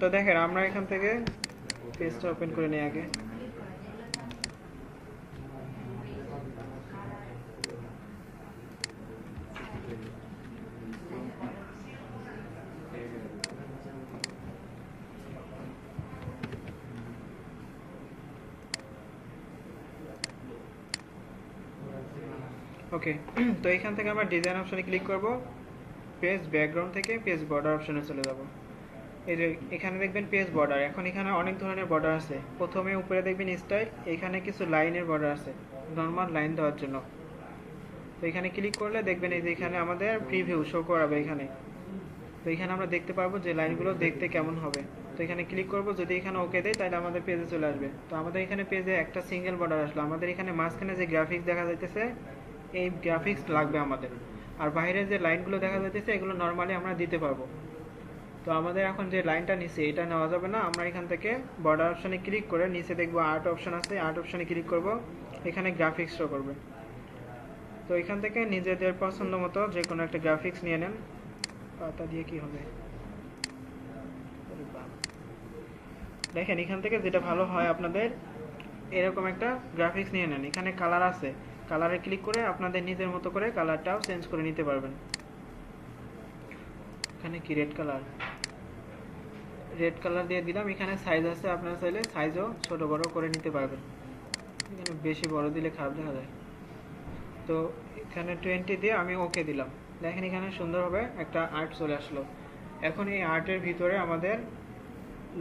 তো দেখেন আমরা এখান থেকে পেজটা ওপেন করে নিই আগে। ওকে, তো এখান থেকে আমরা ডিজাইন অপশনে ক্লিক করব, পেজ ব্যাকগ্রাউন্ড থেকে পেজ বর্ডার অপশনে চলে যাব। এই যে এখানে দেখবেন পেজ বর্ডার, এখন এখানে অনেক ধরনের বর্ডার আছে। প্রথমে উপরে দেখবেন স্টাইল, এখানে কিছু লাইনের বর্ডার আছে নর্মাল লাইন দেওয়ার জন্য। তো এখানে ক্লিক করলে দেখবেন এই যে এখানে আমাদের প্রিভিউ শো করাবে এখানে। তো এখানে আমরা দেখতে পারবো যে লাইনগুলো দেখতে কেমন হবে। তো এখানে ক্লিক করব, যদি এখানে ওকে দেয় তাহলে আমাদের পেজে চলে আসবে। তো আমাদের এখানে পেজে একটা সিঙ্গেল বর্ডার আসলো, আমাদের এখানে মাঝখানে যে গ্রাফিক্স দেখা যাইতেছে এই গ্রাফিক্স লাগবে আমাদের। আর বাইরে যে লাইনগুলো দেখা যাইতেছে এগুলো নর্মালি আমরা দিতে পারবো। তো আমাদের এখন যে লাইনটা নিচে এটা নেওয়া যাবে না, আমরা এখান থেকে বর্ডার অপশনে ক্লিক করে নিচে দেখবো আর্ট অপশন আছে, আর্ট অপশনে ক্লিক করব, এখানে গ্রাফিক্স শো করবে। তো এখান থেকে নিজেদের পছন্দ মতো যে কোনো একটা গ্রাফিক্স নিয়ে নেন। পাতা দিয়ে কি হবে, দেখেন এখান থেকে যেটা ভালো হয় আপনাদের এরকম একটা গ্রাফিক্স নিয়ে নেন। এখানে কালার আছে, কালারে ক্লিক করে আপনাদের নিজের মতো করে কালারটাও চেঞ্জ করে নিতে পারবেন। এখানে কি রেড কালার, রেড কালার দিয়ে দিলাম। এখানে সাইজ আছে, আপনারা চাইলে সাইজও ছোট বড় করে নিতে পারবেন। এখানে বেশি বড় দিলে খারাপ দেখা যায়। তো এখানে 20 দিয়ে আমি ওকে দিলাম। দেখেন এখানে সুন্দরভাবে একটা আর্ট চলে আসলো। এখন এই আর্টের ভিতরে আমাদের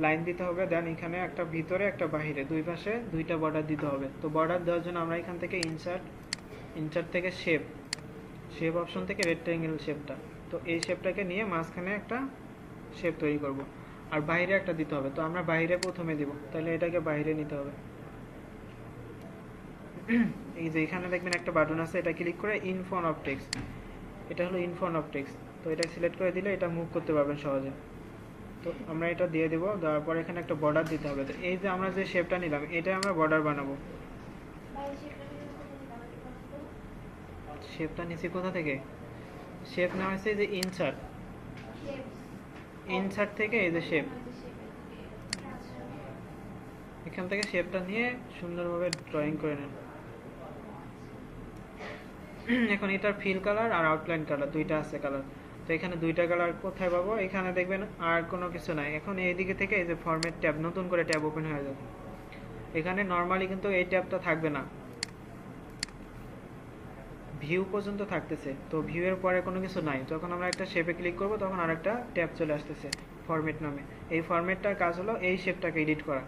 লাইন দিতে হবে, দেন এখানে একটা ভিতরে একটা বাহিরে, দুই পাশে দুইটা বর্ডার দিতে হবে। তো বর্ডার দেওয়ার জন্য আমরা এখান থেকে ইনসার্ট থেকে শেপ অপশন থেকে রেক্টেঙ্গেল শেপটা, তো এই শেপটাকে নিয়ে মাঝখানে একটা শেপ তৈরি করব। আর বাইরে একটা দিতে হবে, তো আমরা বাইরে প্রথমে দিব, তাহলে এটাকে বাইরে নিতে হবে। এই যে এখানে দেখবেন একটা বাটন আছে, এটা ক্লিক করে ইনফন অফ টেক্সট, এটা হলো ইনফন অফ টেক্সট। তো এটা সিলেক্ট করে দিলে এটা মুভ করতে পারবেন সহজে। তো আমরা এটা দিয়ে দেবো, দেওয়ার পর এখানে একটা বর্ডার দিতে হবে। তো এই যে আমরা যে শেপটা নিলাম এটা আমরা বর্ডার বানাবো। শেপটা নিচে কোথা থেকে, শেপ নেওয়া হয়েছে যে ইনসার্ট থেকে এই যে শেপ, এখান থেকে শেপটা নিয়ে সুন্দরভাবে ড্রয়িং করে নেন। এখন এটার ফিল কালার আর আউটলাইন কালার দুইটা আছে কালার। তো এখানে দুইটা কালার কোথায় পাবো, এখানে দেখবেন আর কোনো কিছু নাই। এখন এইদিকে থেকে এই যে ফরম্যাট ট্যাব, নতুন করে ট্যাব ওপেন হয়ে যাবে। এখানে নর্মালি কিন্তু এই ট্যাবটা থাকবে না, ভিউ পর্যন্ত থাকতেছে। তো ভিউ এর পরে কোনো কিছু নাই, যখন আমরা একটা শেপে ক্লিক করব তখন আর একটা ট্যাব চলে আসতেছে ফরম্যাট নামে। এই ফরম্যাটটার কাজ হলো এই শেপটাকে এডিট করা।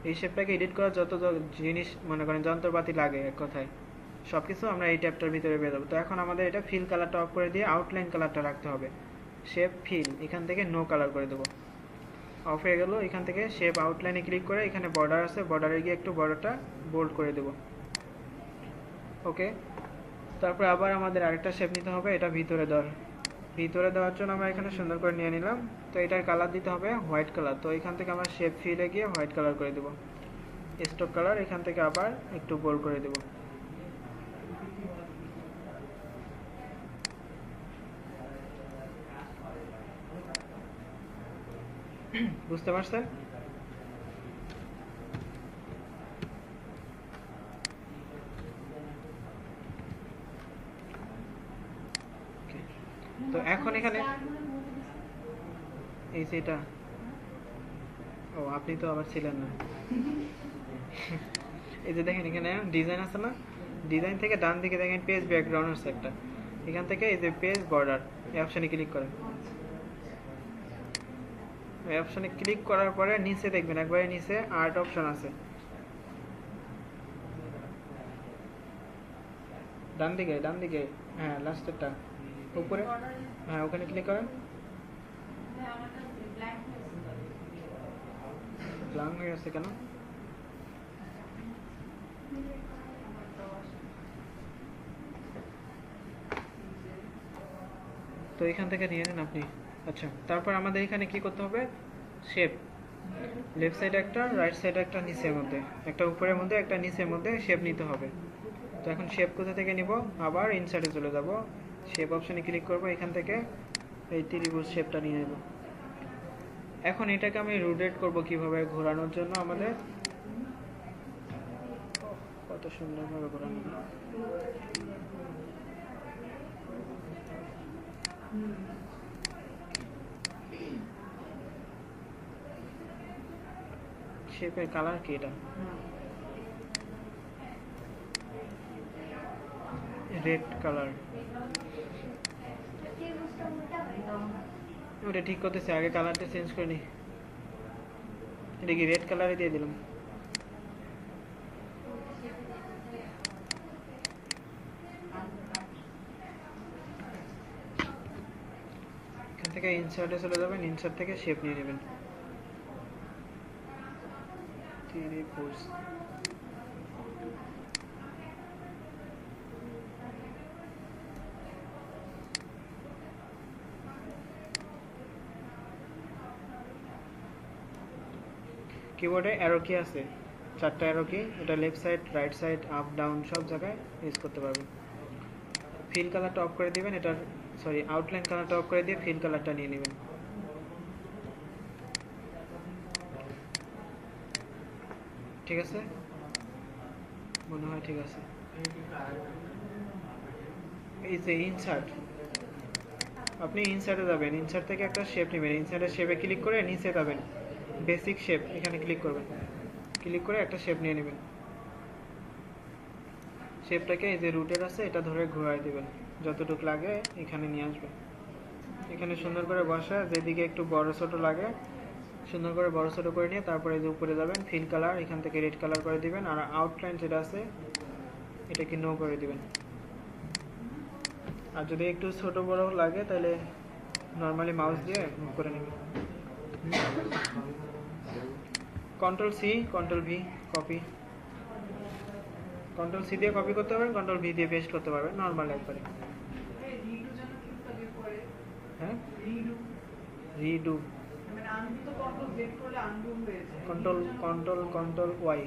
এই শেপটাকে এডিট করার যত জিনিস মনে করেন যন্ত্রপাতি লাগে এক কথায় সবকিছু আমরা এই ট্যাবটার ভিতরে পেয়ে যাবো। তো এখন আমাদের এটা ফিল কালারটা অফ করে দিয়ে আউটলাইন কালারটা রাখতে হবে। শেপ ফিল এখান থেকে নো কালার করে দেবো, অফ হয়ে গেল। এখান থেকে শেপ আউটলাইনে ক্লিক করে এখানে বর্ডার আছে, বর্ডারে গিয়ে একটু বর্ডারটা বোল্ড করে দেবো। ওকে, তারপর আবার আমাদের আরেকটা শেপ নিতে হবে, এটা ভিতরে দেওয়ার জন্য আমরা এখানে সুন্দর করে নিয়ে নিলাম। তো এটার কালার দিতে হবে হোয়াইট কালার। তো এখান থেকে আমরা শেপ ফিলে গিয়ে হোয়াইট কালার করে দেবো, স্টক কালার এখান থেকে আবার একটু বোল্ড করে দেবো। বুঝতে পারছেন? তো এখন এখানে এই যে এটা, ও আপনি তো আবার ছিলেন না। এই যে দেখেন এখানে ডিজাইন আছে না, ডিজাইন থেকে ডান দিকে দেখেন পেজ ব্যাকগ্রাউন্ড আছে একটা, এখান থেকে এই যে পেজ বর্ডার এই অপশনে ক্লিক করেন। এই অপশনে ক্লিক করার পরে নিচে দেখবেন একবারে নিচে আর্ট অপশন আছে, ডান দিকে, হ্যাঁ লাস্টেরটা উপরে, হ্যাঁ ওখানে ক্লিক করেন। ব্ল্যাঙ্ক হয়ে আছে কেন? তো এখান থেকে নিয়ে নেন আপনি। আচ্ছা, তারপর আমাদের এখানে কি করতে হবে, শেপ লেফট সাইডে একটা, রাইট সাইডে একটা, নিচের মধ্যে একটা, উপরের মধ্যে একটা, নিচের মধ্যে শেপ নিতে হবে। তো এখন শেপ কোথা থেকে নিব, আবার ইনসার্টে চলে যাব, শেপ অপশনে ক্লিক করব, এখান থেকে এই ত্রিভুজ শেপটা নিয়ে নেব। এখন এটাকে আমি রোটেট করব কিভাবে, ঘোরানোর জন্য আমাদের কত সুন্দরভাবে ঘোরানো যায়। শেপের কালার কি এটা? Red colour. ওটা ঠিক করতেছে, আগে কালারটা চেঞ্জ করে নি। এটা কি রেড কালারে দিয়ে দিলাম। এখান থেকে ইনসার্টে চলে যাবেন, ইনসার্ট থেকে শেপ নিয়ে নেবেন। কিবোর্ডে অ্যারো কি আছে, 4টা অ্যারো কি, এটা left side, right side, up down সব জায়গায় ইউজ করতে পারবেন। ফিল কালারটা অফ করে দিবেন, এটার সরি আউটলাইন কালারটা অফ করে দিয়ে ফিল কালারটা নিয়ে নেবেন। ঠিক আছে, মনে হয় ঠিক আছে। এই যে ইনসার্ট, আপনি ইনসার্টে যাবেন, ইনসার্ট থেকে একটা শেপ নেবেন, ইনসার্টের শেপে ক্লিক করে নিচে যাবেন, বেসিক শেপ এখানে ক্লিক করবেন, ক্লিক করে একটা শেপ নিয়ে নেবেন। শেপটাকে এই যে রুটের আছে এটা ধরে ঘোরায় দিবেন, যতটুকু লাগে এখানে নিয়ে আসবেন। এখানে সুন্দর করে বসা, যেদিকে একটু বড় ছোট লাগে সুন্দর করে বড় ছোট করে নিয়ে তারপরে যে উপরে যাবেন, ফিল কালার এখান থেকে রেড কালার করে দিবেন, আর আউটলাইন যেটা আছে এটাকে নো করে দিবেন। আর যদি একটু ছোট বড় লাগে তাহলে নর্মালি মাউস দিয়ে মুভ করে নেবেন। Control C, control V, copy. Control C দিয়ে কপি করতে পারবেন, কন্ট্রোল ভি দিয়ে পেস্ট করতে পারবেন, নর্মাল একবারে। হ্যাঁ, redo, control control control Y,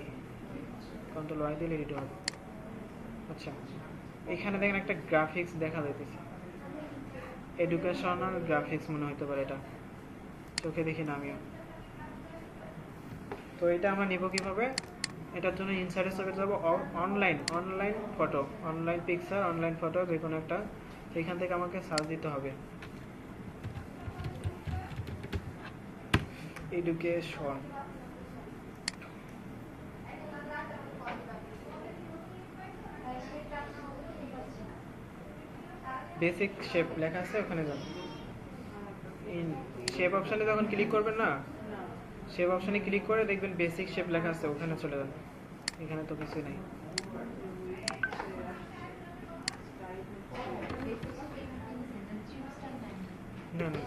control Y দিলে রিডু হবে। আচ্ছা, এখানে দেখেন একটা গ্রাফিক্স দেখা যাইতেছে, এডুকেশনাল গ্রাফিক্স মনে হতে পারে, এটা চোখে দেখি না আমিও। তো এটা আমরা নিব কিভাবে, এটার জন্য ইনসার্টে চলে যাব, online photo, online picture, online photo, যে কোনো একটা। এখান থেকে আমাকে সার্চ দিতে হবে এডুকেশন। বেসিক শেপ লেখা আছে, ওখানে যান। শেপ অপশানে যখন ক্লিক করবেন না, শেপ অপশানে ক্লিক করে দেখবেন বেসিক শেপ লেখা আছে, ওখানে চলে যান। এখানে তো কিছু নেই। না না,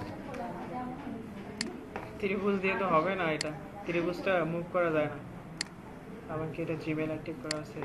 ত্রিভুজ দিয়ে তো হবে না, এটা ত্রিভুজটা মুভ করা যায় না। আমার কি এটা জিমেল অ্যাক্টিভ করা আছে?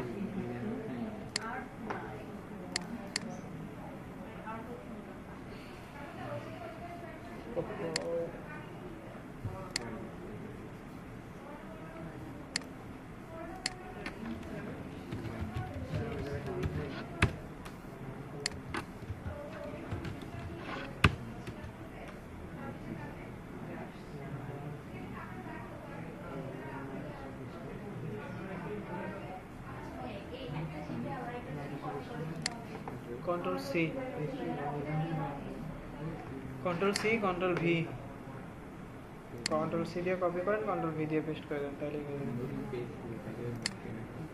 Control C, control C, control V, control C দিয়ে কপি করেন, কন্ট্রোল ভি দিয়ে পেস্ট করে দেন, তাহলে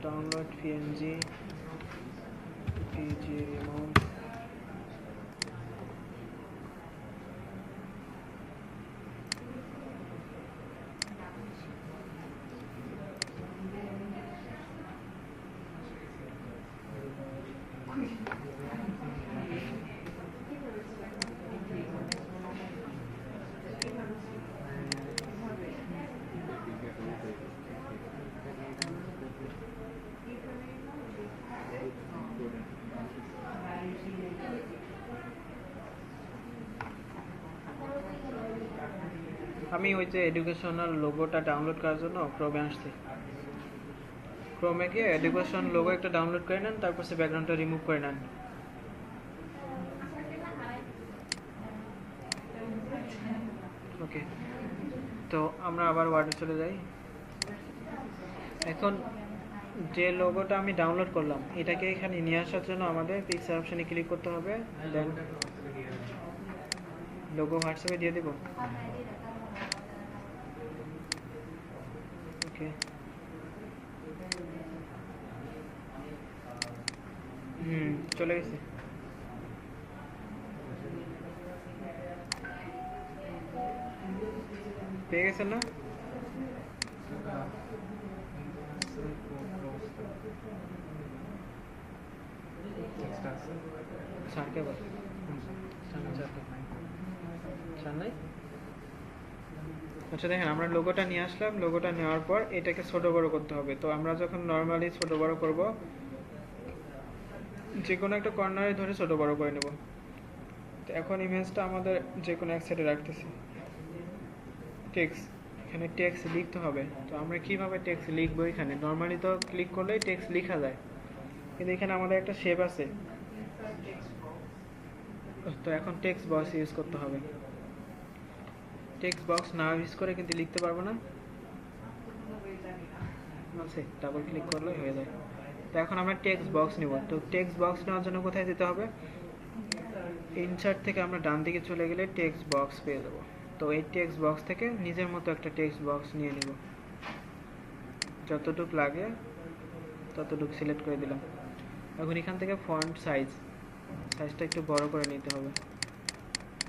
ডাউনলোড পিএনজি, পিজি রিমুভ। আমি ওই যে এডুকেশনাল লোগোটা ডাউনলোড করার জন্য ক্রোমে আসছি। ক্রোমে গিয়ে এডুকেশন লোগো একটা ডাউনলোড করে নেন, তারপর সে ব্যাকগ্রাউন্ডটা রিমুভ করে নেন। ওকে, তো তো আমরা আবার ওয়ার্ডে চলে যাই। এখন যে লোগোটা আমি ডাউনলোড করলাম এটাকে এখানে নিয়ে আসার জন্য আমাদের পিকচার অপশনে ক্লিক করতে হবে, দেন লোগো হোয়াটসঅ্যাপে দিয়ে দেব। ওকে, চলে গেছে। পেয়ে গেছেন না? স্যারকে বল, স্যার নাই। আচ্ছা দেখেন, আমরা লোগোটা নিয়ে আসলাম, লোগোটা নেওয়ার পর এটাকে ছোট বড় করতে হবে। তো আমরা যখন নর্মালি ছোট বড় করব, যে কোনো একটা কর্নারে ধরে ছোট বড় করে নেব। তো এখন ইমেজটা আমাদের যে কোনো এক সাইডে রাখতেছি। টেক্সট, এখানে টেক্সট লিখতে হবে। তো আমরা কিভাবে টেক্সট লিখবো? এখানে নর্মালি তো ক্লিক করলেই টেক্সট লেখা যায়, কিন্তু এখানে আমাদের একটা শেপ আছে। তো এখন টেক্সট বক্স ইউজ করতে হবে। টেক্সট বক্স না ইউজ করে কিন্তু লিখতে পারবো না, আছে ডাবল ক্লিক করলেই হয়ে যায়। তো এখন আমরা টেক্সট বক্স নিব। তো টেক্সট বক্স নেওয়ার জন্য কোথায় যেতে হবে? ইনসার্ট থেকে আমরা ডান দিকে চলে গেলে টেক্সট বক্স পেয়ে যাবো। তো এই টেক্সট বক্স থেকে নিজের মতো একটা টেক্সট বক্স নিয়ে নিব, যতটুক লাগে ততটুক সিলেক্ট করে দিলাম। এখন এখান থেকে ফন্ট সাইজটা একটু বড় করে নিতে হবে।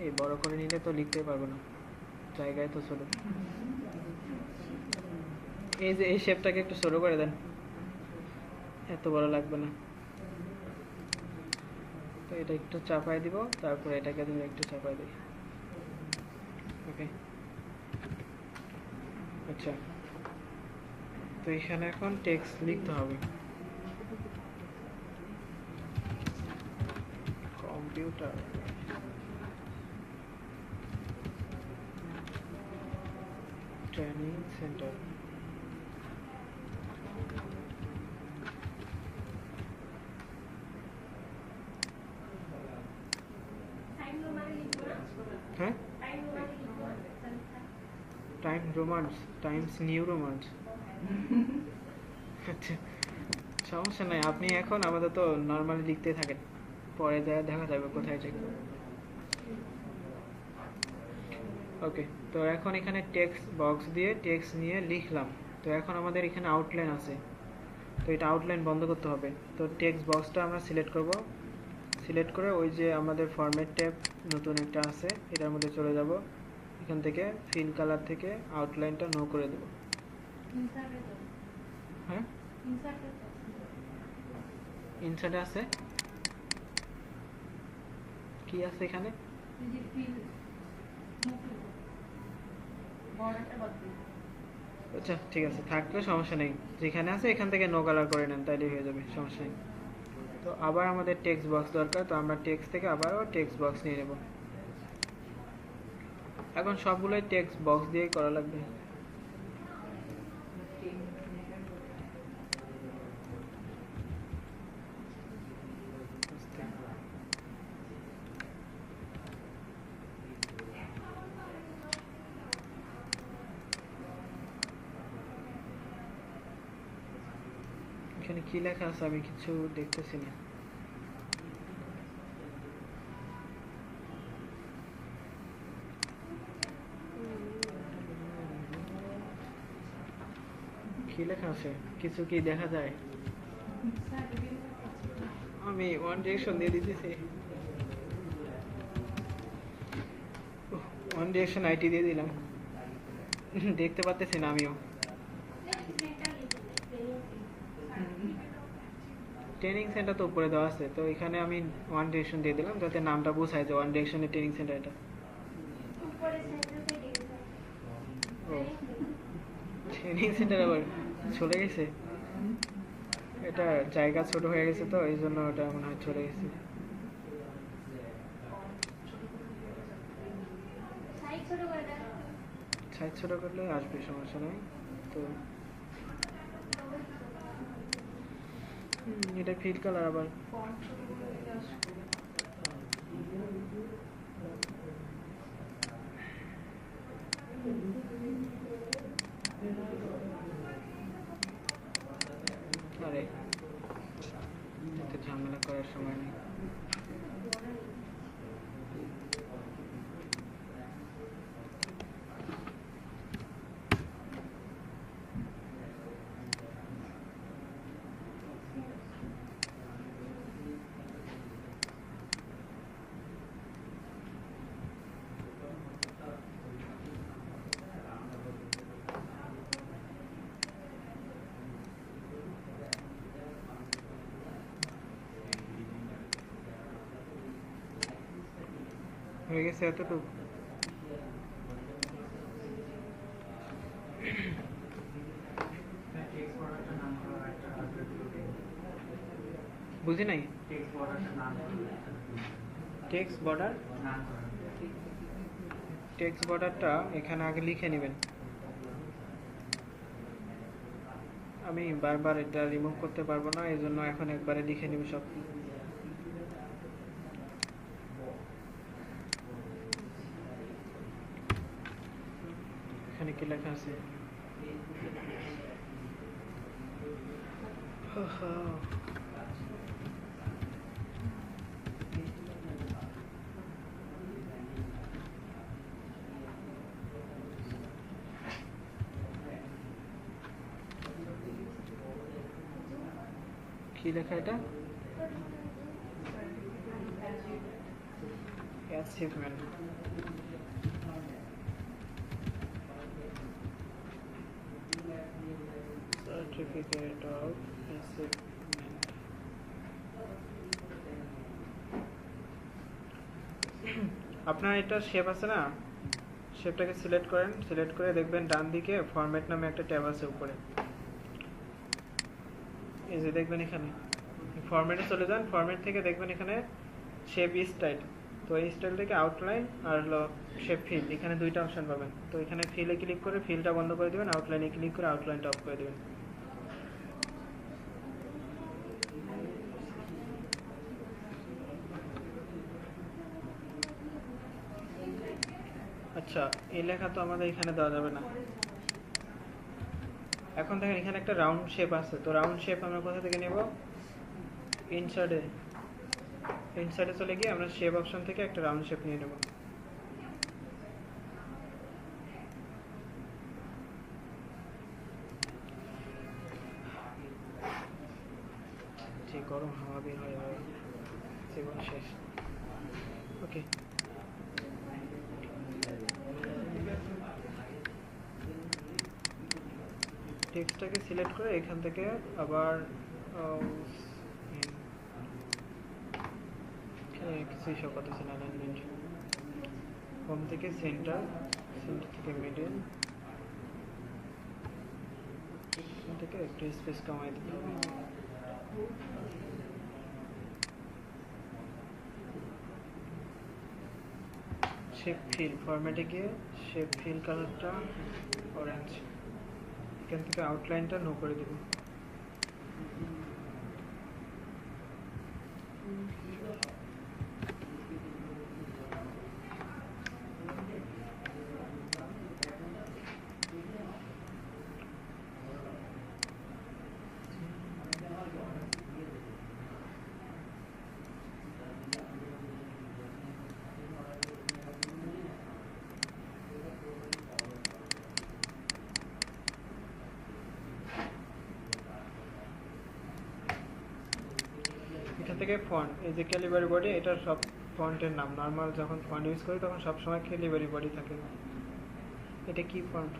এই বড় করে নিলে তো লিখতেই পারবো না, জায়গায় তো ছোট। এই যে এই শেপটাকে একটু ছোট করে দেন, এত বড় লাগবে না। তো এটা একটু চাপাই দিব, তারপরে এটাকে একটু চাপাই দিই। ওকে, আচ্ছা। তো এখানে এখন টেক্সট লিখতে হবে। Computer training centre. হ্যাঁ, time romance, Times New romance. আচ্ছা, সমস্যা নাই, আপনি এখন আপাতত নর্মালি লিখতে থাকেন, পরে যা দেখা যাবে কোথায় চেক। ওকে, তো এখন এখানে টেক্সট বক্স দিয়ে টেক্সট নিয়ে লিখলাম। তো এখন আমাদের এখানে আউটলাইন আছে, তো এটা আউটলাইন বন্ধ করতে হবে। তো টেক্সট বক্সটা আমরা সিলেক্ট করব, সিলেক্ট করে ওই যে আমাদের ফরম্যাট ট্যাব নতুন একটা আছে এটার মধ্যে চলে যাব। এখান থেকে ফিল কালার থেকে আউটলাইনটা নো করে দেব। হ্যাঁ, ইনসার্টে আছে, কি আছে এখানে? আচ্ছা ঠিক আছে, থাকলে সমস্যা নেই, যেখানে আছে এখান থেকে নো কালার করে নেন, তাইলে হয়ে যাবে, সমস্যা নেই। তো আবার আমাদের টেক্সট বক্স দরকার, তো আমরা টেক্সট থেকে আবারও টেক্সট বক্স নিয়ে নেব। এখন সবগুলোই টেক্সট বক্স দিয়েই করা লাগবে। এখানে কি লেখা আছে আমি কিছু দেখতেছি না। কি লেখা আছে, কিছু কি দেখা যায়? আমি ওয়ান ডিরেকশন দিয়ে দিতেছি, ওয়ান ডিরেকশন আইটি দিয়ে দিলাম, দেখতে পাচ্তেছি না আমিও। ট্রেনিং সেন্টার তো উপরে দেওয়া আছে, তো এখানে আমি ওয়ান ডিরেকশন দিয়ে দিলাম যাতে নামটা বোঝায় যে ওয়ান ডিরেকশনের ট্রেনিং সেন্টার এটা। ও, ট্রেনিং সেন্টার আবার চলে গেছে, এটা জায়গা ছোট হয়ে গেছে, তো এই জন্য ওটা মনে হয় চলে গেছে। সাইজ ছোট করলে আসবে, সমস্যা নেই। তো এটা ফিল কালার আবার করার সময় নেই। হয়ে গেছে এতটুকু। বুঝি নাই। টেক্সট বর্ডার, টেক্সট বর্ডারটা এখানে আগে লিখে নেবেন। আমি বারবার এটা রিমুভ করতে পারবো না, এই জন্য এখন একবারে লিখে নিব সব। এখানে কি লেখা আছে? কি লেখা এটা? অ্যাচিভমেন্ট। Certificate of achievement. আপনার এটা শেপ আছে না, শেপটাকে সিলেক্ট করেন, সিলেক্ট করে দেখবেন ডান দিকে ফরম্যাট নামে একটা ট্যাব আছে উপরে। এই যে দেখবেন এখানে ফরম্যাটে চলে যান, ফরম্যাট থেকে দেখবেন এখানে শেপ স্টাইল। তো এই স্টাইল থেকে আউটলাইন আর হলো শেপ ফিল, এখানে দুইটা অপশন পাবেন। তো এখানে ফিলে ক্লিক করে ফিলটা বন্ধ করে দেবেন, আউটলাইনে ক্লিক করে আউটলাইনটা অফ করে দেবেন। আচ্ছা, এই লেখা তো আমাদের এখানে দেওয়া যাবে না। এখন দেখেন এখানে একটা রাউন্ড শেপ আছে, তো রাউন্ড শেপ আমরা কোথা থেকে নেব? ইনসার্টে, ইনসার্টে চলে গিয়ে আমরা শেপ অপশন থেকে একটা রাউন্ড শেপ নিয়ে নেব। যে গরম হাওয়া বের হয়, জীবন শেষ। ওকে, টেক্সটটাকে সিলেক্ট করে এখান থেকে আবার কিছুই শো করতেছে না, অ্যালাইনমেন্ট হোম থেকে সেন্টার, সেন্টার থেকে মিডল, এখান থেকে একটু স্পেস কমাই দিতে হবে। শেপ ফিল ফরম্যাটে গিয়ে শেপ ফিল কালারটা অরেঞ্জ, এখান থেকে আউটলাইনটা নো করে দেব। এখান থেকে ফন্ট, এই যে ক্যালিবারি বডি, এটা সব ফন্টের নাম। নর্মাল যখন ফন্ট ইউজ করি তখন সবসময় ক্যালিবারি বডি থাকে। এটা কি ফন্ট?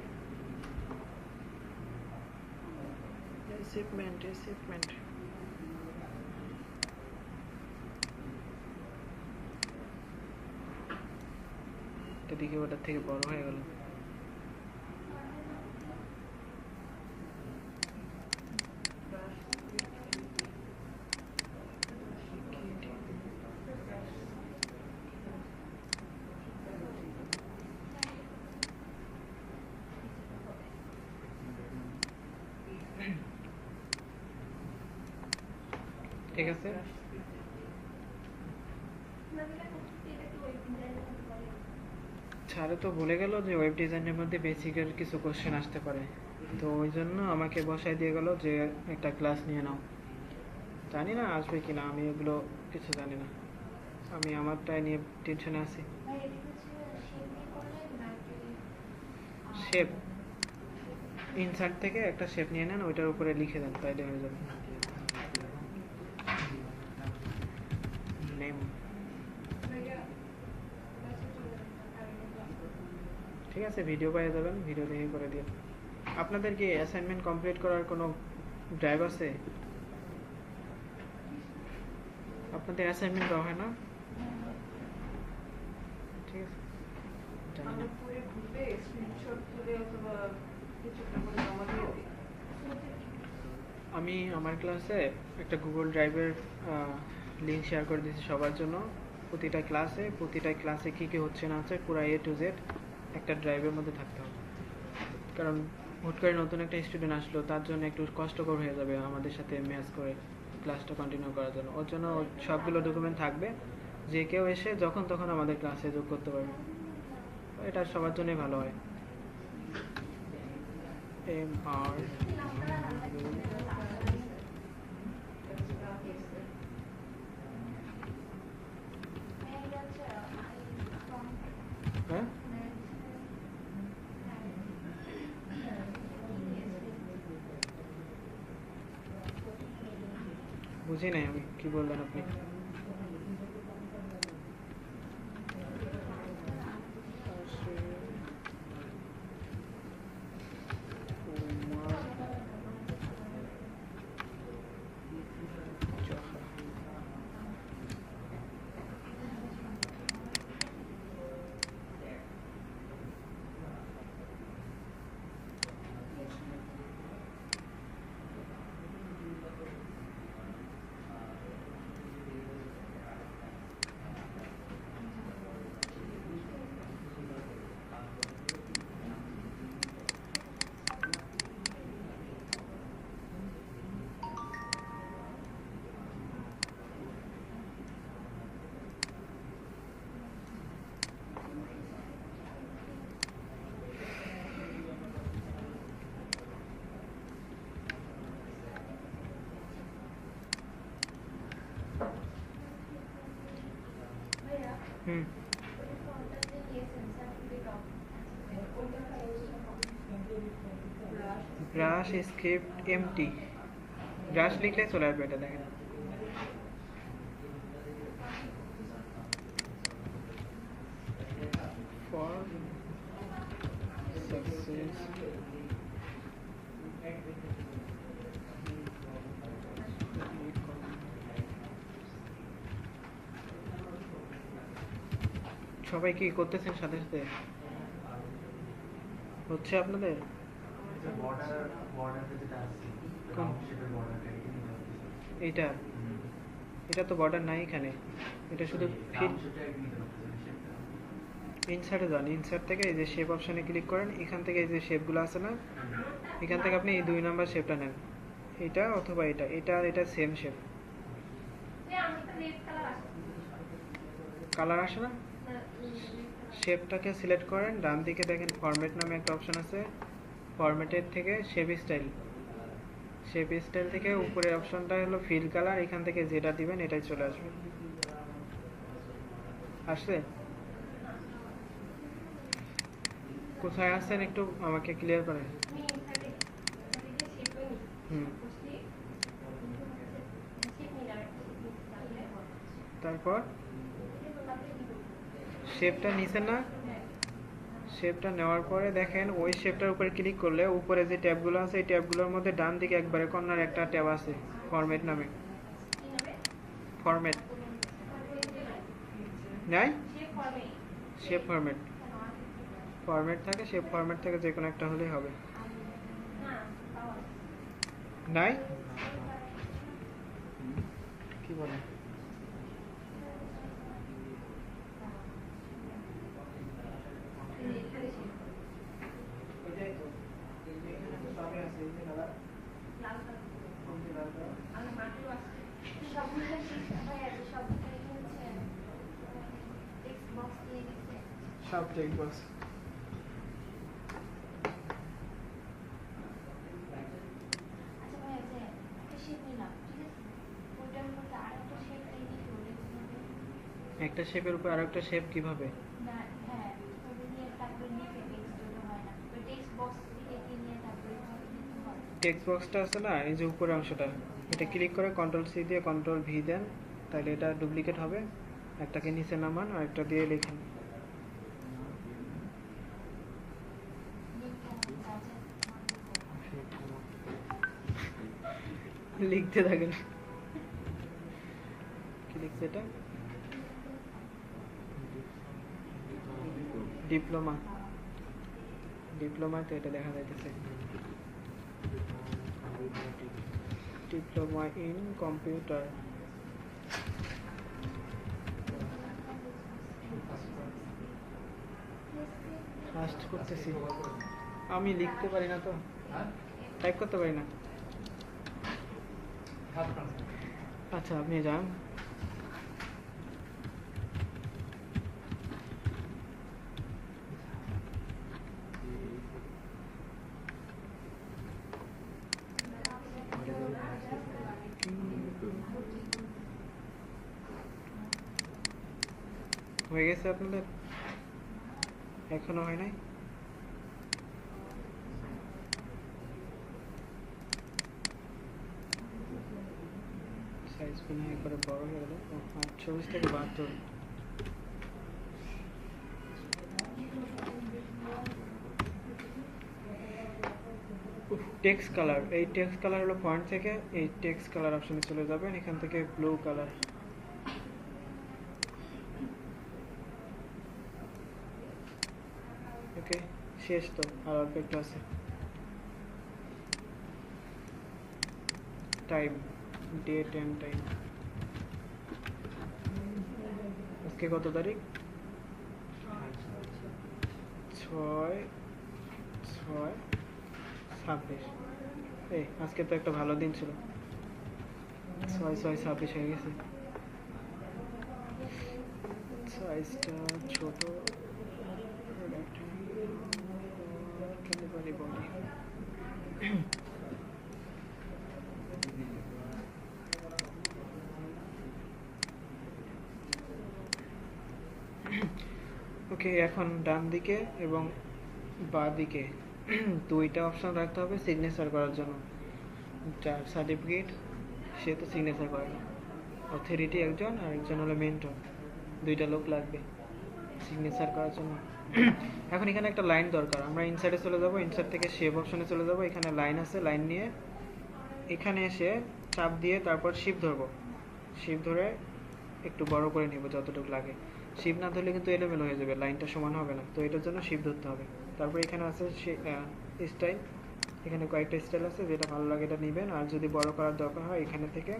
Achievement, achievement. এটা দেখি ওটার থেকে বড় হয়ে গেল। ঠিক আছে, ছাড়ে তো ভুলে গেল যে ওয়েব ডিজাইনের মধ্যে বেসিকের কিছু কোশ্চেন আসতে পারে, তো ওই জন্য আমাকে বসায় দিয়ে গেল যে একটা ক্লাস নিয়ে নাও। তো জানি না আসবে কিনা, আমি এগুলো কিছু জানি না, আমি আমারটাই নিয়ে টেনশনে আছি। শেপ ইনসার্ট থেকে একটা শেপ নিয়ে নেন, ওইটার উপরে লিখে দেন, তাইলে হয়ে যাবে। নেম, ঠিক আছে, ভিডিও পেয়ে যাবেন, ভিডিও দেখে করে দিন। আপনাদের কি অ্যাসাইনমেন্ট কমপ্লিট করার কোনো ড্রাইভ আছে? আপনাদের অ্যাসাইনমেন্ট দেওয়া হয় না? ঠিক আছে, জানি না। আমি আমার ক্লাসে একটা গুগল ড্রাইভের লিঙ্ক শেয়ার করে দিয়েছি সবার জন্য। প্রতিটা ক্লাসে কী কী হচ্ছে না হচ্ছে পুরো A to Z একটা ড্রাইভের মধ্যে থাকতে হবে। কারণ হুট করে নতুন একটা স্টুডেন্ট আসলো, তার জন্য একটু কষ্টকর হয়ে যাবে আমাদের সাথে ম্যাচ করে ক্লাসটা কন্টিনিউ করার জন্য। ওর জন্য সবগুলো ডকুমেন্ট থাকবে, যে কেউ এসে যখন তখন আমাদের ক্লাসে যোগ করতে পারবে। এটা সবার জন্যই ভালো হয়। MR হ্যাঁ, বুঝি নাই আমি, কি বললেন আপনি? ব্রাশ স্ক্রিপ্ট এমটি, ব্রাশ লিখলে চলে আসবে, এটা দেখেন। ফর সাকসেস সবাই কি করতেছেন সাথে সাথে? হচ্ছে আপনাদের এইটা, এটা তো বর্ডার নাই এখানে, এটা শুধু ইনসার্টে যান, ইনসার্ট থেকে এই যে শেপ অপশানে ক্লিক করেন, এখান থেকে এই যে শেপগুলো আছে না, এখান থেকে আপনি এই 2 নাম্বার শেপটা নেন, এটা অথবা এটা, এটা সেম শেপ। কালার আসে না, শেপটাকে সিলেক্ট করেন, ডান দিকে দেখেন ফরম্যাট নামে একটা অপশন আছে, ফরম্যাটের থেকে শেপ স্টাইল থেকে উপরের অপশনটা হলো ফিল কালার, এখান থেকে যেটা দিবেন এটাই চলে আসবে। আসছে? কোথায় আসছেন একটু আমাকে ক্লিয়ার করেন। তারপর শেপটা নিছেন না, শেপটা নেওয়ার পরে দেখেন ওই শেপটার উপরে ক্লিক করলে উপরে যে ট্যাবগুলো আছে এই ট্যাবগুলোর মধ্যে ডান দিকে একবারে কর্নার একটা ট্যাব আছে ফরম্যাট নামে। ফরম্যাট নাই, শেপ ফরম্যাট থাকে, শেপ ফরম্যাট থেকে যে কোনো একটা হলেই হবে। নাই, কি বলেন? সব টেক্সট বক্স। একটা শেপের উপর আরেকটা শেপ কিভাবে? না, হ্যাঁ, ছবি নিয়ে তারপরে লিখে টেক্সট দিলে হয় না। তো টেক্সট বক্স থেকে নিয়ে তারপরে ছবি দিতে হয়। টেক্সট বক্সটা আছে না, এই যে উপরের অংশটা, এটা ক্লিক করে কন্ট্রোল সি দিয়ে কন্ট্রোল ভি দেন, তাহলে এটা ডুপ্লিকেট হবে। একটাকে নিচে নামান আর একটা দিয়ে লিখেন। লিখে আছে লিখতে থাকেন। কি লিখছে এটা? ডিপ্লোমা। ডিপ্লোমাতে এটা দেখা যাইতেছে, ডিপ্লোমা ইন কম্পিউটার। ফাস্ট করতেছি, আমি লিখতে পারি না তো, টাইপ করতে পারি না। আচ্ছা আপনি যান। হয়ে গেছে আপনাদের? এখনো হয় নাই? সাইজ মনে হয় করে বড় হয়ে গেল। 28 থেকে 72। টেক্সট কালার, এই টেক্সট কালার হলো ফন্ট থেকে এই টেক্সট কালার অপশনে চলে যাবেন, এখান থেকে ব্লু কালার। ওকে, শেষ তো, আর অল্প একটু আছে। Time, date and time. আজকে কত তারিখ? 6/6/26। এই আজকে তো একটা ভালো দিন ছিল, 6/6/26 হয়ে গেছে। সাইজটা ছোট খেতে পারি বলি। ওকে, এখন ডান দিকে এবং বাঁ দিকে দুইটা অপশন রাখতে হবে সিগনেচার করার জন্য। যার সার্টিফিকেট সে তো সিগনেচার করে না, অথরিটি একজন আর একজন হলো মেন্টর, দুইটা লোক লাগবে সিগনেচার করার জন্য। এখন এখানে একটা লাইন দরকার, আমরা ইনসার্টে চলে যাব, ইনসার্ট থেকে শেপ অপশনে চলে যাব, এখানে লাইন আছে, লাইন নিয়ে এখানে এসে চাপ দিয়ে তারপর শিপ ধরবো, শিপ ধরে একটু বড় করে নিব যতটুকু লাগে। শিপ না ধরলে কিন্তু এলোমেলো হয়ে যাবে, লাইনটা সমান হবে না, তো এটার জন্য শিপ ধরতে হবে। তারপর এখানে আছে স্টাইল, এখানে কয়েকটা স্টাইল আছে, যেটা ভালো লাগে এটা নেবেন, আর যদি বড় করার দরকার হয় এখানে থেকে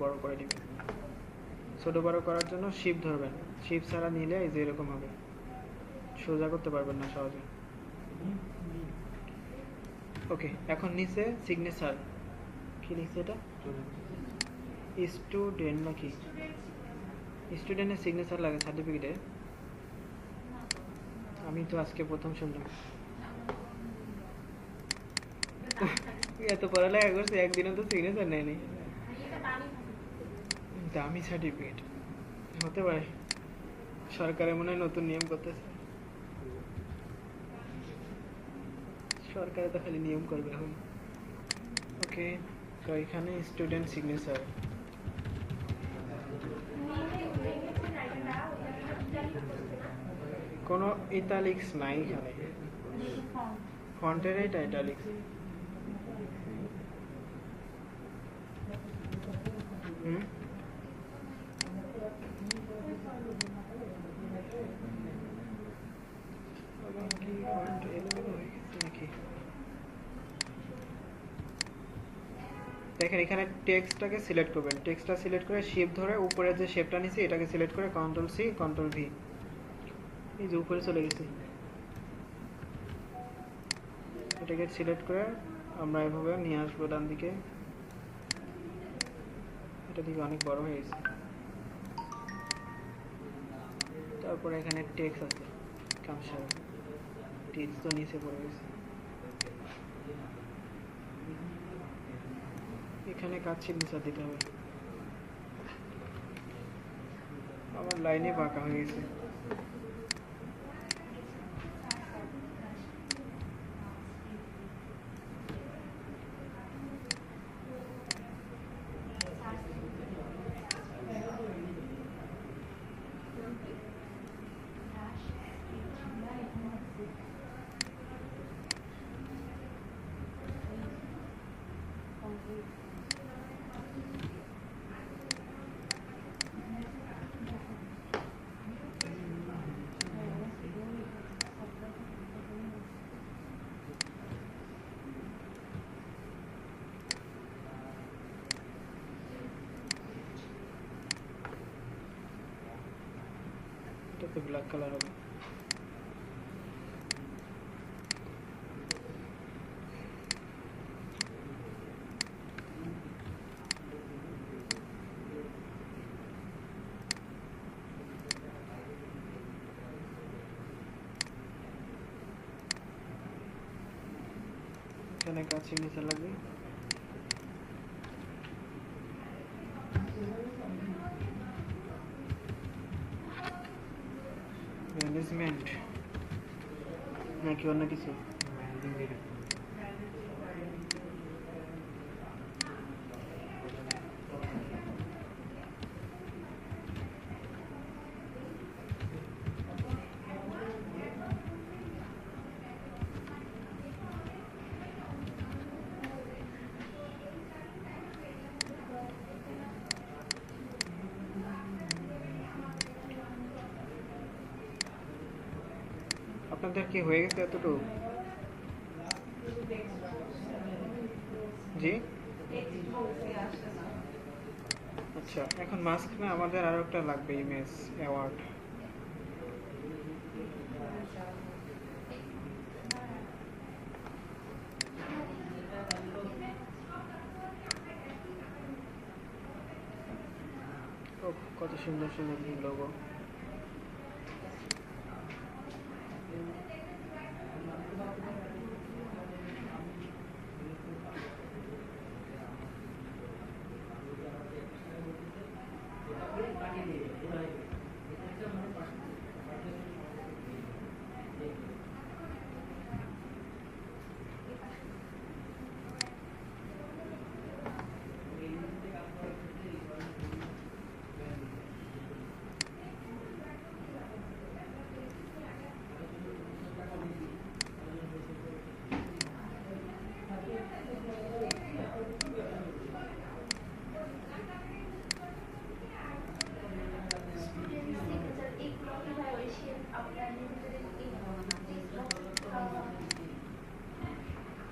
বড় করে নেবেন। ছোট বড় করার জন্য শিপ ধরবেন, শিপ ছাড়া নিলে এই যে এরকম হবে, সোজা করতে পারবেন না সহজে। ওকে, এখন নিচে সিগনেচার কি লিখছে এটা? স্টুডেন্ট নাকি? স্টুডেন্টের সিগনেচার লাগে সার্টিফিকেটে? আমি তো আজকে প্রথম শুনলাম। এত পড়ালেখা করছে একদিনও তো সিগনেচার নেয়নি। দামি সার্টিফিকেট হতে পারে, সরকারের মনে হয় নতুন নিয়ম করতেছে, সরকারে তো খালি নিয়ম করবে এখন। ওকে, তো এখানে স্টুডেন্ট সিগনেচার, কোনো ইটালিক্স নাই এখানে, ফন্টের এটা ইটালিক্স। হুম, কি ফন্ট এলোমেলো হয়ে গেছে নাকি? দেখেন এখানে টেক্সটটাকে সিলেক্ট করবেন, টেক্সটটা সিলেক্ট করে শেপ ধরে উপরে যে শেপটা নিছি এটাকে সিলেক্ট করে কন্ট্রোল সি কন্ট্রোল ভি, এই যে উপরে চলে গেছে। এটাকে সিলেক্ট করে আমরা এভাবে নিয়ে আসবো ডান দিকে, এটা দিকে অনেক বড় হয়ে গেছে। তারপরে এখানে টেক্সট আছে, কামসার টেক্সট তো নিচে পড়ে গেছে, এখানে কাজ সিগনেচার দিতে হবে। আমার লাইনে বাঁকা হয়ে গেছে। এটাতে ব্ল্যাক কালার হবে। এখানে কাছে নিচে লাগবে। ম্যানেজমেন্ট নাকি অন্য কিছু? আপনাদের কি হয়ে গেছে এতটুকু? জি আচ্ছা, এখন মাঝখানে আমাদের আরো একটা লাগবে, ইমেজ অ্যাওয়ার্ড। কত সুন্দর সুন্দর লোগো।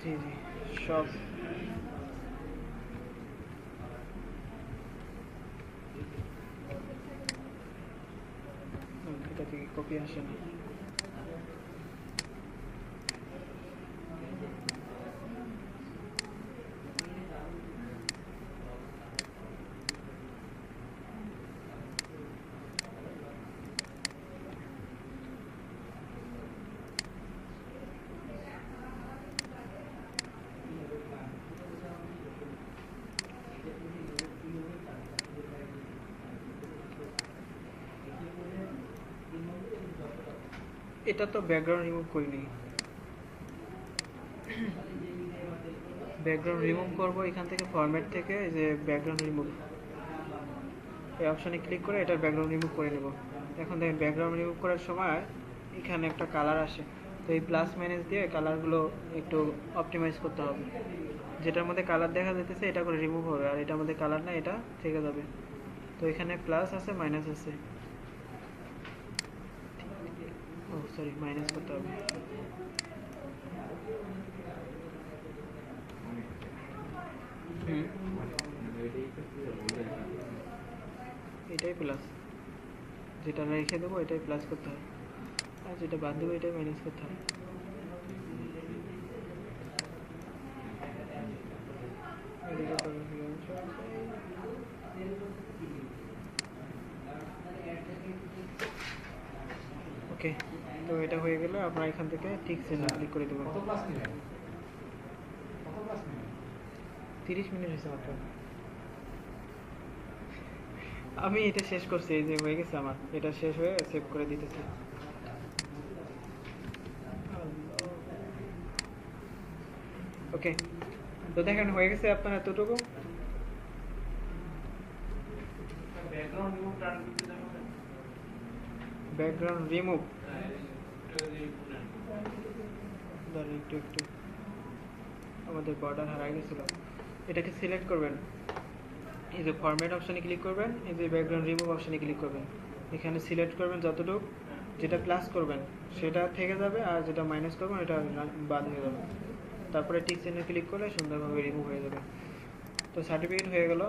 জি জি, সব এটা থেকে কপি আসে না। এটা তো ব্যাকগ্রাউন্ড রিমুভ করিনি। ব্যাকগ্রাউন্ড রিমুভ করব এখান থেকে, ফরম্যাট থেকে, এই যে ব্যাকগ্রাউন্ড রিমুভ এই অপশানে ক্লিক করে এটার ব্যাকগ্রাউন্ড রিমুভ করে নেব। এখন দেখেন ব্যাকগ্রাউন্ড রিমুভ করার সময় এখানে একটা কালার আসে, তো এই প্লাস মাইনাস দিয়ে কালারগুলো একটু অপটিমাইজ করতে হবে। যেটার মধ্যে কালার দেখা যেতেছে এটা করে রিমুভ হবে, আর এটার মধ্যে কালার না, এটা থেকে যাবে। তো এখানে প্লাস আছে, মাইনাস আছে, ও সরি, মাইনাস করতে হবে। এটাই প্লাস, যেটা রেখে দেবো এটাই প্লাস করতে হবে, আর যেটা বাদ দেবো এটাই মাইনাস করতে হবে। ওকে, তো এটা হয়ে গেলে আপনারা এখান থেকে ঠিক সেন্ড ক্লিক করে দেবেন। 30 মিনিট হয়েছে মাত্র। আমি এটা শেষ করছি, এই যে হয়ে গেছে আমার, এটা শেষ হয়ে সেভ করে দিতেছি। ওকে, তো দেখেন হয়ে গেছে আপনার এতটুকু। ব্যাকগ্রাউন্ড রিমুভ, একটু একটু আমাদের বর্ডার হারাই গেছিল। এটাকে সিলেক্ট করবেন, এই যে ফরম্যাট অপশানে ক্লিক করবেন, এই যে ব্যাকগ্রাউন্ড রিমুভ অপশানে ক্লিক করবেন, এখানে সিলেক্ট করবেন যতটুকু যেটা প্লাস করবেন সেটা থেকে যাবে, আর যেটা মাইনাস করবেন এটা বাদ হয়ে যাবে। তারপরে টিক চিহ্নে ক্লিক করলে সুন্দরভাবে রিমুভ হয়ে যাবে। তো সার্টিফিকেট হয়ে গেল।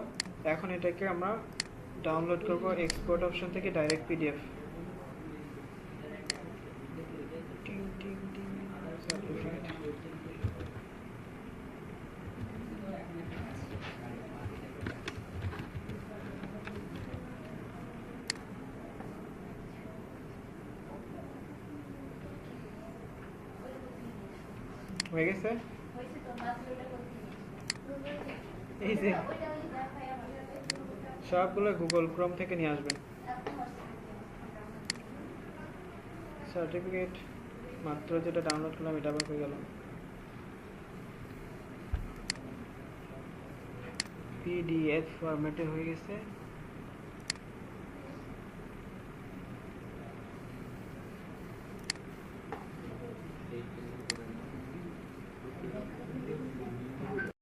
এখন এটাকে আমরা ডাউনলোড করব এক্সপোর্ট অপশন থেকে ডাইরেক্ট পিডিএফ। সার্টিফিকেট হয়ে গেছে। হয়েছে তো বাস ওটা করতে এই যে ওইটা ওই দেখাই আমাদের সবগুলো গুগল ক্রোম থেকে নিয়ে আসবেন। সার্টিফিকেট মাত্র যেটা ডাউনলোড করলাম এটা আবার হয়ে গেল। পিডিএফ ফরম্যাটে হয়ে গেছে।